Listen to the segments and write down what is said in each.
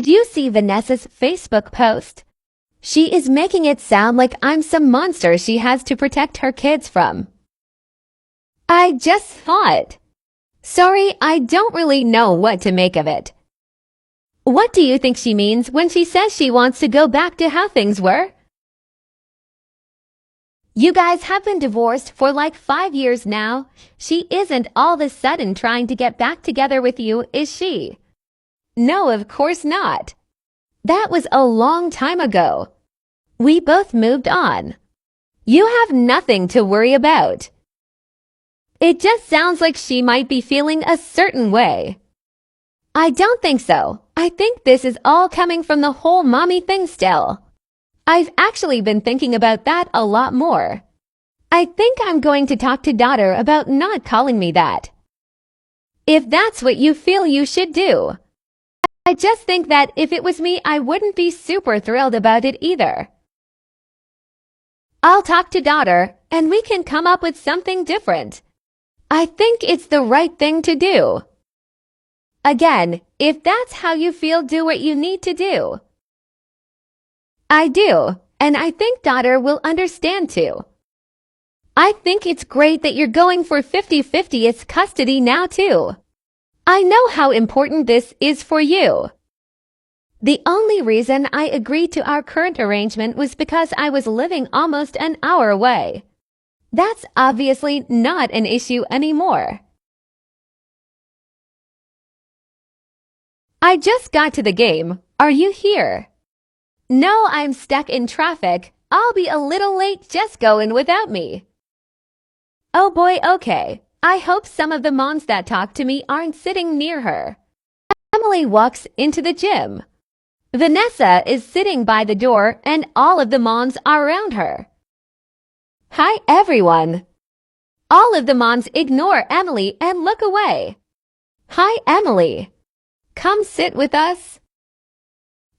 Did you see Vanessa's Facebook post? She is making it sound like I'm some monster she has to protect her kids from. I just thought. Sorry, I don't really know what to make of it. What do you think she means when she says she wants to go back to how things were? You guys have been divorced for like 5 years now. She isn't all of a sudden trying to get back together with you, is she? No, of course not. That was a long time ago. We both moved on. You have nothing to worry about. It just sounds like she might be feeling a certain way. I don't think so. I think this is all coming from the whole mommy thing still. I've actually been thinking about that a lot more. I think I'm going to talk to daughter about not calling me that. If that's what you feel you should do. I just think that if it was me, I wouldn't be super thrilled about it either. I'll talk to daughter, and we can come up with something different. I think it's the right thing to do. Again, if that's how you feel, do what you need to do. I do, and I think daughter will understand too. I think it's great that you're going for 50-50 custody now too. I know how important this is for you. The only reason I agreed to our current arrangement was because I was living almost an hour away. That's obviously not an issue anymore. I just got to the game. Are you here? No, I'm stuck in traffic. I'll be a little late. Just go in without me. Oh boy, okay. I hope some of the moms that talk to me aren't sitting near her. Emily walks into the gym. Vanessa is sitting by the door and all of the moms are around her. Hi everyone. All of the moms ignore Emily and look away. Hi Emily. Come sit with us.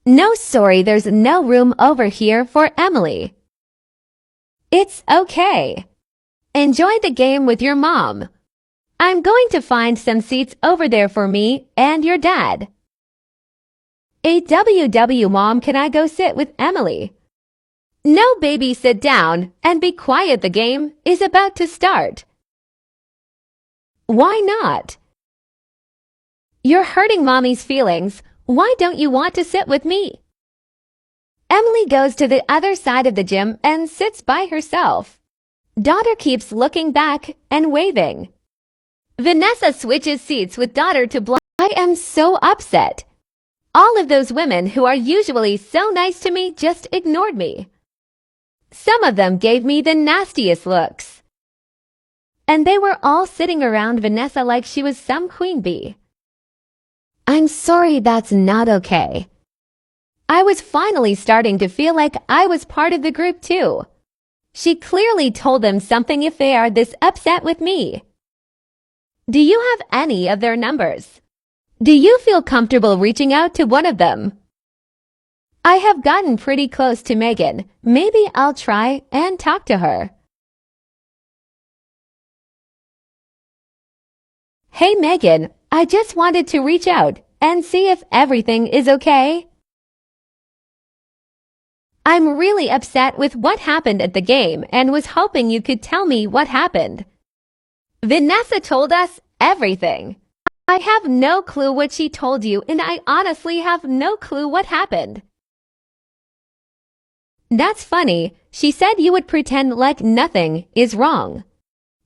No, sorry, there's no room over here for Emily. It's okay. Enjoy the game with your mom. I'm going to find some seats over there for me and your dad. Mom, can I go sit with Emily? No, baby, sit down and be quiet. The game is about to start. Why not? You're hurting mommy's feelings. Why don't you want to sit with me? Emily goes to the other side of the gym and sits by herself. Daughter keeps looking back and waving. Vanessa switches seats with daughter to block. I am so upset. All of those women who are usually so nice to me just ignored me. Some of them gave me the nastiest looks. And they were all sitting around Vanessa like she was some queen bee. I'm sorry, that's not okay. I was finally starting to feel like I was part of the group too. She clearly told them something if they are this upset with me. Do you have any of their numbers? Do you feel comfortable reaching out to one of them? I have gotten pretty close to Megan. Maybe I'll try and talk to her. Hey Megan, I just wanted to reach out and see if everything is okay. I'm really upset with what happened at the game and was hoping you could tell me what happened. Vanessa told us everything. I have no clue what she told you, and I honestly have no clue what happened. That's funny. She said you would pretend like nothing is wrong.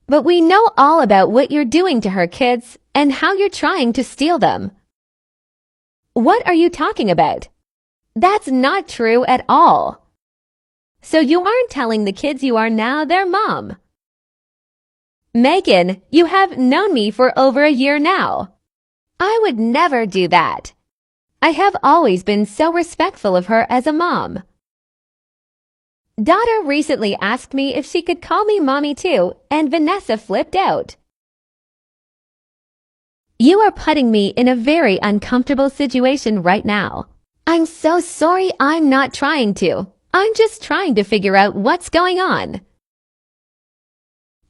But we know all about what you're doing to her kids and how you're trying to steal them. What are you talking about? That's not true at all. So you aren't telling the kids you are now their mom. Megan, you have known me for over a year now. I would never do that. I have always been so respectful of her as a mom. Daughter recently asked me if she could call me mommy too, and Vanessa flipped out. You are putting me in a very uncomfortable situation right now. I'm so sorry. I'm not trying to. I'm just trying to figure out what's going on.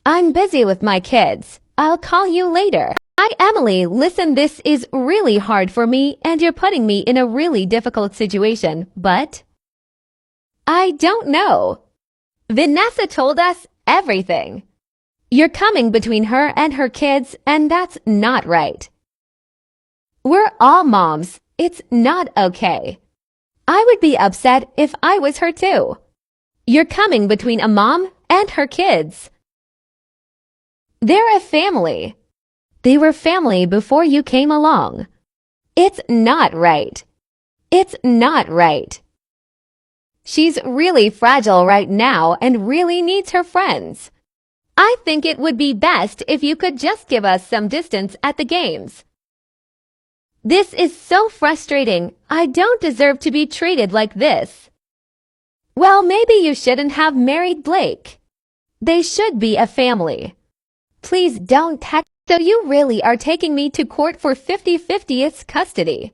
I'm busy with my kids. I'll call you later. Hi, Emily. Listen, this is really hard for me and you're putting me in a really difficult situation, but I don't know. Vanessa told us everything. You're coming between her and her kids, and that's not right. We're all moms. It's not okay. I would be upset if I was her too. You're coming between a mom and her kids. They're a family. They were family before you came along. It's not right. It's not right. She's really fragile right now and really needs her friends. I think it would be best if you could just give us some distance at the games. This is so frustrating. I don't deserve to be treated like this. Well, maybe you shouldn't have married Blake. They should be a family. Please don't text. So you really are taking me to court for 50-50th custody.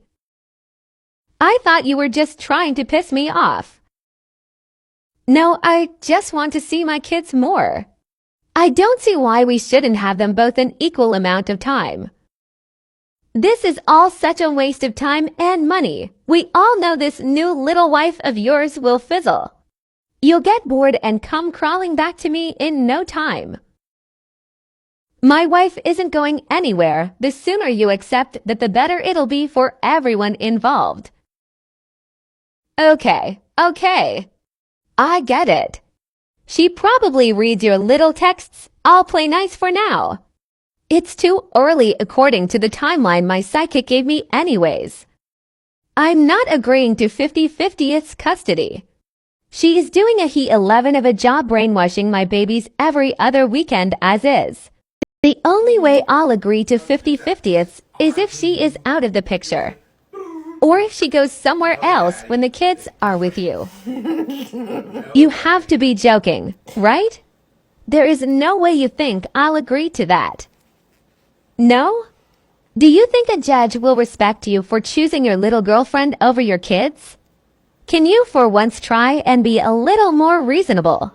I thought you were just trying to piss me off. No, I just want to see my kids more. I don't see why we shouldn't have them both an equal amount of time. This is all such a waste of time and money. We all know this new little wife of yours will fizzle. You'll get bored and come crawling back to me in no time. My wife isn't going anywhere. The sooner you accept that, the better it'll be for everyone involved. Okay. I get it. She probably reads your little texts. I'll play nice for now. It's too early according to the timeline my psychic gave me anyways. I'm not agreeing to 50-50th custody. She is doing a he-11 of a job brainwashing my babies every other weekend as is. The only way I'll agree to 50-50ths is if she is out of the picture. Or if she goes somewhere else when the kids are with you. You have to be joking, right? There is no way you think I'll agree to that. No? Do you think a judge will respect you for choosing your little girlfriend over your kids? Can you for once try and be a little more reasonable?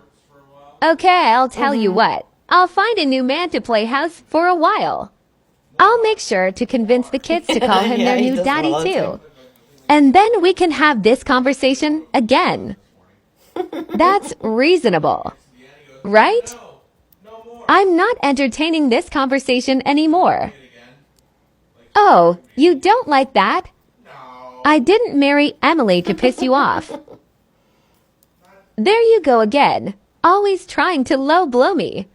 Okay, I'll tell you what. I'll find a new man to play house for a while. I'll make sure to convince the kids to call him their new daddy too. And then we can have this conversation again. That's reasonable, right? I'm not entertaining this conversation anymore. Oh, you don't like that? I didn't marry Emily to piss you off. There you go again, always trying to low blow me.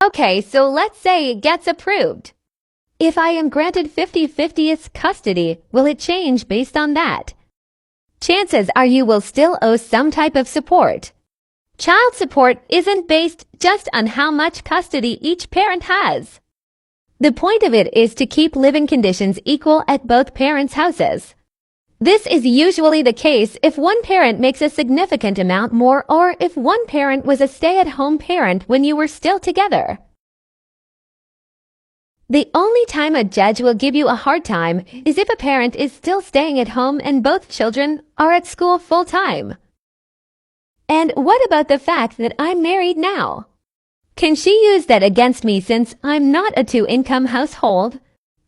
Okay, so let's say it gets approved. If I am granted 50-50th custody, will it change based on that? Chances are you will still owe some type of support. Child support isn't based just on how much custody each parent has. The point of it is to keep living conditions equal at both parents' houses. This is usually the case if one parent makes a significant amount more or if one parent was a stay-at-home parent when you were still together. The only time a judge will give you a hard time is if a parent is still staying at home and both children are at school full-time. And what about the fact that I'm married now? Can she use that against me since I'm not a two-income household?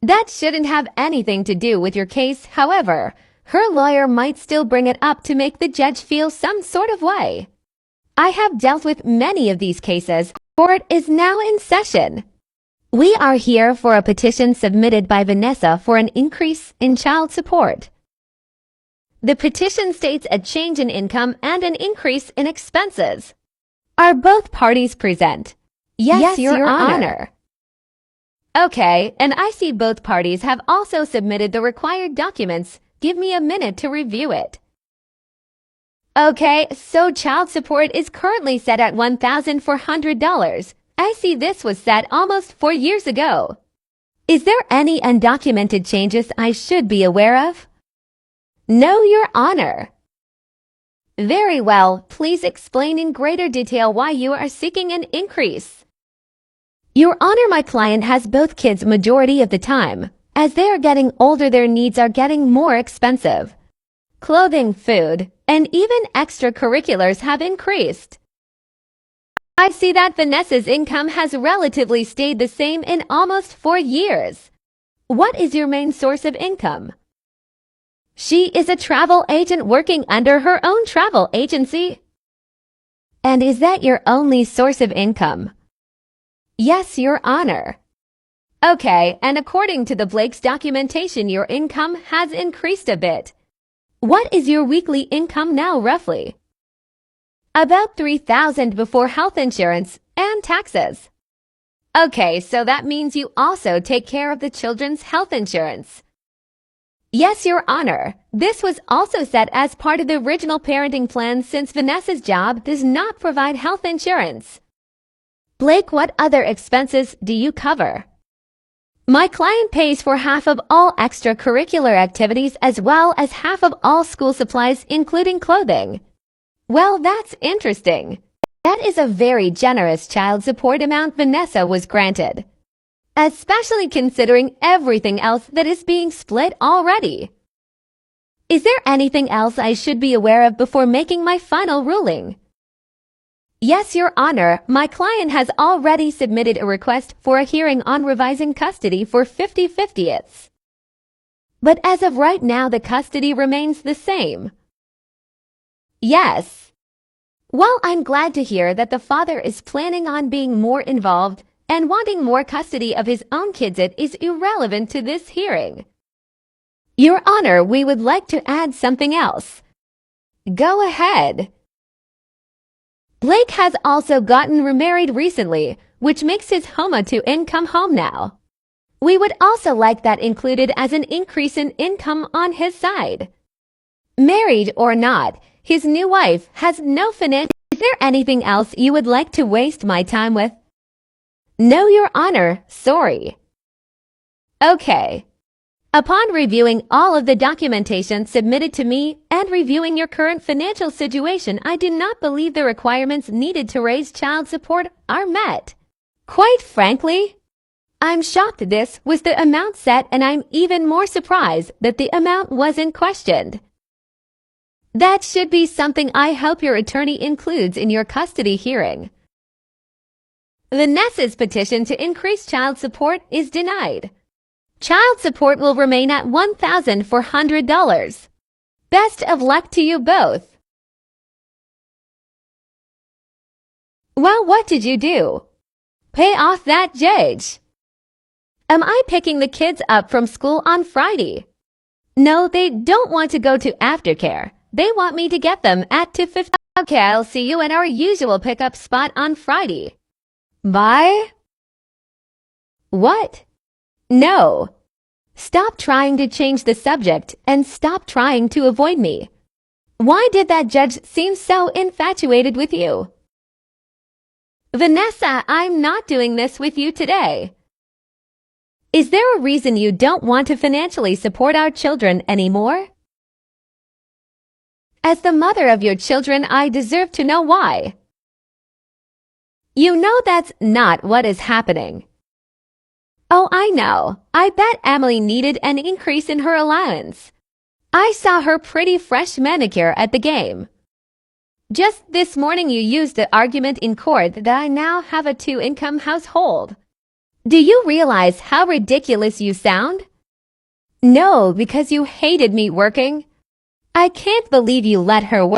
That shouldn't have anything to do with your case, however. Her lawyer might still bring it up to make the judge feel some sort of way. I have dealt with many of these cases. Court is now in session. We are here for a petition submitted by Vanessa for an increase in child support. The petition states a change in income and an increase in expenses. Are both parties present? Yes, Your Honor. Okay, and I see both parties have also submitted the required documents. Give me a minute to review it. Okay, so child support is currently set at $1,400. I see this was set almost 4 years ago. Is there any undocumented changes I should be aware of? No, Your Honor. Very well, please explain in greater detail why you are seeking an increase. Your Honor, my client has both kids majority of the time. As they are getting older, their needs are getting more expensive. Clothing, food, and even extracurriculars have increased. I see that Vanessa's income has relatively stayed the same in almost 4 years. What is your main source of income? She is a travel agent working under her own travel agency. And is that your only source of income? Yes, Your Honor. Okay, and according to the Blake's documentation, your income has increased a bit. What is your weekly income now, roughly? About $3,000 before health insurance and taxes. Okay, so that means you also take care of the children's health insurance. Yes, Your Honor. This was also set as part of the original parenting plan since Vanessa's job does not provide health insurance. Blake, what other expenses do you cover? My client pays for half of all extracurricular activities as well as half of all school supplies, including clothing. Well, that's interesting. That is a very generous child support amount Vanessa was granted, especially considering everything else that is being split already. Is there anything else I should be aware of before making my final ruling? Yes, Your Honor, my client has already submitted a request for a hearing on revising custody for 50/50ths. But as of right now, the custody remains the same. Yes. Well, I'm glad to hear that the father is planning on being more involved and wanting more custody of his own kids. It is irrelevant to this hearing. Your Honor, we would like to add something else. Go ahead. Blake has also gotten remarried recently, which makes his home-to-income home now. We would also like that included as an increase in income on his side. Married or not, his new wife has no financial. Is there anything else you would like to waste my time with? No, Your Honor, sorry. Okay. Upon reviewing all of the documentation submitted to me and reviewing your current financial situation, I do not believe the requirements needed to raise child support are met. Quite frankly, I'm shocked this was the amount set, and I'm even more surprised that the amount wasn't questioned. That should be something I hope your attorney includes in your custody hearing. Vanessa's petition to increase child support is denied. Child support will remain at $1,400. Best of luck to you both. Well, what did you do? Pay off that judge. Am I picking the kids up from school on Friday? No, they don't want to go to aftercare. They want me to get them at 2:50. Okay, I'll see you in our usual pickup spot on Friday. Bye? What? No. Stop trying to change the subject and stop trying to avoid me. Why did that judge seem so infatuated with you? Vanessa, I'm not doing this with you today. Is there a reason you don't want to financially support our children anymore? As the mother of your children, I deserve to know why. You know that's not what is happening. Oh, I know. I bet Emily needed an increase in her allowance. I saw her pretty fresh manicure at the game. Just this morning you used the argument in court that I now have a 2-income household. Do you realize how ridiculous you sound? No, because you hated me working. I can't believe you let her work.